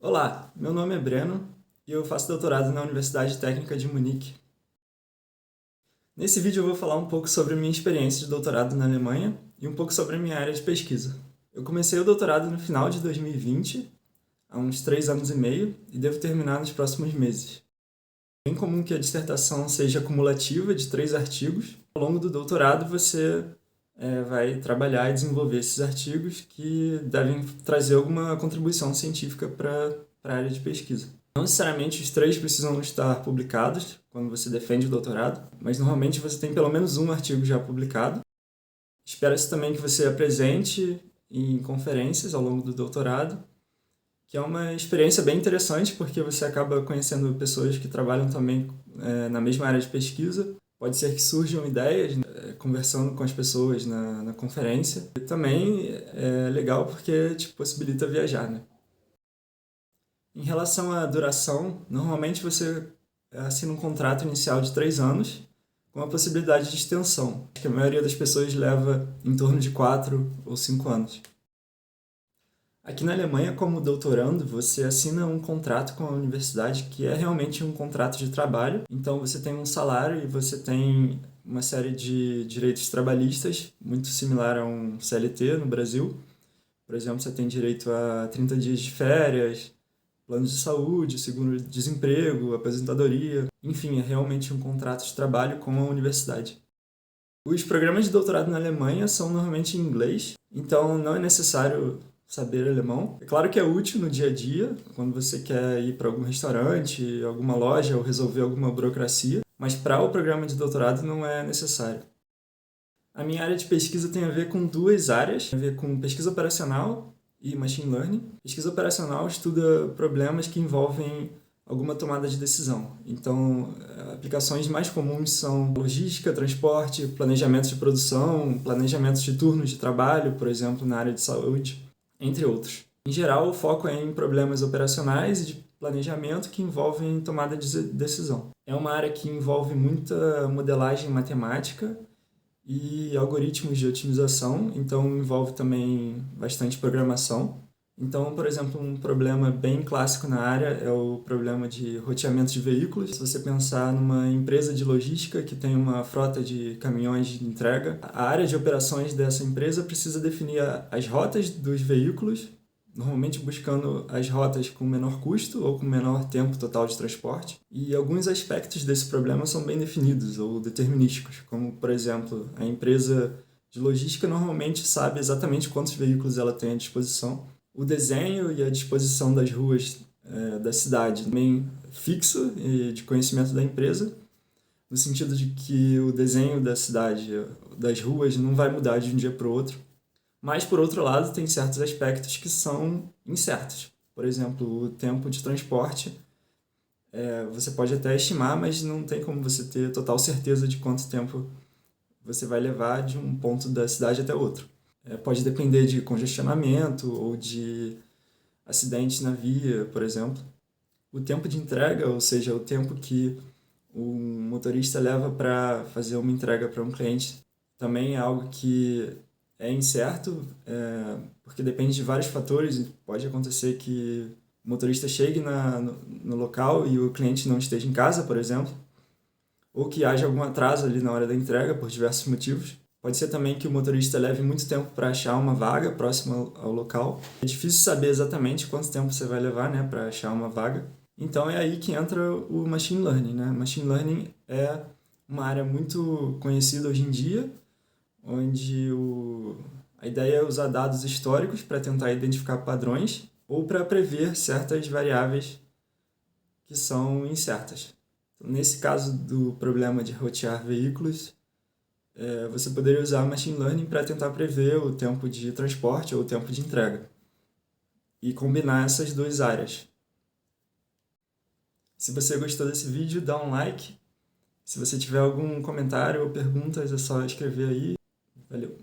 Olá, meu nome é Breno e eu faço doutorado na Universidade Técnica de Munique. Nesse vídeo eu vou falar um pouco sobre a minha experiência de doutorado na Alemanha e um pouco sobre a minha área de pesquisa. Eu comecei o doutorado no final de 2020, há uns 3 anos e meio, e devo terminar nos próximos meses. É bem comum que a dissertação seja acumulativa de 3 artigos. Ao longo do doutorado você vai trabalhar e desenvolver esses artigos que devem trazer alguma contribuição científica para a área de pesquisa. Não necessariamente os 3 precisam estar publicados quando você defende o doutorado, mas normalmente você tem pelo menos um artigo já publicado. Espera-se também que você apresente em conferências ao longo do doutorado, que é uma experiência bem interessante porque você acaba conhecendo pessoas que trabalham também na mesma área de pesquisa. Pode ser que surjam ideias conversando com as pessoas na conferência. E também é legal porque te possibilita viajar, né? Em relação à duração, normalmente você assina um contrato inicial de 3 anos, com a possibilidade de extensão, que a maioria das pessoas leva em torno de 4 ou 5 anos. Aqui na Alemanha, como doutorando, você assina um contrato com a universidade que é realmente um contrato de trabalho. Então você tem um salário e você tem uma série de direitos trabalhistas, muito similar a um CLT no Brasil. Por exemplo, você tem direito a 30 dias de férias, planos de saúde, seguro-desemprego, aposentadoria. Enfim, é realmente um contrato de trabalho com a universidade. Os programas de doutorado na Alemanha são normalmente em inglês, então não é necessário saber alemão. É claro que é útil no dia a dia, quando você quer ir para algum restaurante, alguma loja ou resolver alguma burocracia, mas para o programa de doutorado não é necessário. A minha área de pesquisa tem a ver com 2 áreas, tem a ver com pesquisa operacional e machine learning. Pesquisa operacional estuda problemas que envolvem alguma tomada de decisão. Então, aplicações mais comuns são logística, transporte, planejamento de produção, planejamento de turnos de trabalho, por exemplo, na área de saúde, entre outros. Em geral, o foco é em problemas operacionais e de planejamento que envolvem tomada de decisão. É uma área que envolve muita modelagem matemática e algoritmos de otimização, então envolve também bastante programação. Então, por exemplo, um problema bem clássico na área é o problema de roteamento de veículos. Se você pensar numa empresa de logística que tem uma frota de caminhões de entrega, a área de operações dessa empresa precisa definir as rotas dos veículos, normalmente buscando as rotas com menor custo ou com menor tempo total de transporte. E alguns aspectos desse problema são bem definidos ou determinísticos, como, por exemplo, a empresa de logística normalmente sabe exatamente quantos veículos ela tem à disposição. O desenho e a disposição das ruas da cidade também fixo e de conhecimento da empresa, no sentido de que o desenho da cidade, das ruas, não vai mudar de um dia para o outro. Mas, por outro lado, tem certos aspectos que são incertos. Por exemplo, o tempo de transporte, você pode até estimar, mas não tem como você ter total certeza de quanto tempo você vai levar de um ponto da cidade até outro. Pode depender de congestionamento ou de acidentes na via, por exemplo. O tempo de entrega, ou seja, o tempo que o motorista leva para fazer uma entrega para um cliente, também é algo que é incerto, porque depende de vários fatores. Pode acontecer que o motorista chegue no local e o cliente não esteja em casa, por exemplo, ou que haja algum atraso ali na hora da entrega por diversos motivos. Pode ser também que o motorista leve muito tempo para achar uma vaga próxima ao local. É difícil saber exatamente quanto tempo você vai levar, né, para achar uma vaga. Então é aí que entra o machine learning, né? Machine learning é uma área muito conhecida hoje em dia, onde a ideia é usar dados históricos para tentar identificar padrões ou para prever certas variáveis que são incertas. Então, nesse caso do problema de rotear veículos, você poderia usar machine learning para tentar prever o tempo de transporte ou o tempo de entrega e combinar essas 2 áreas. Se você gostou desse vídeo, dá um like. Se você tiver algum comentário ou perguntas, é só escrever aí. Valeu!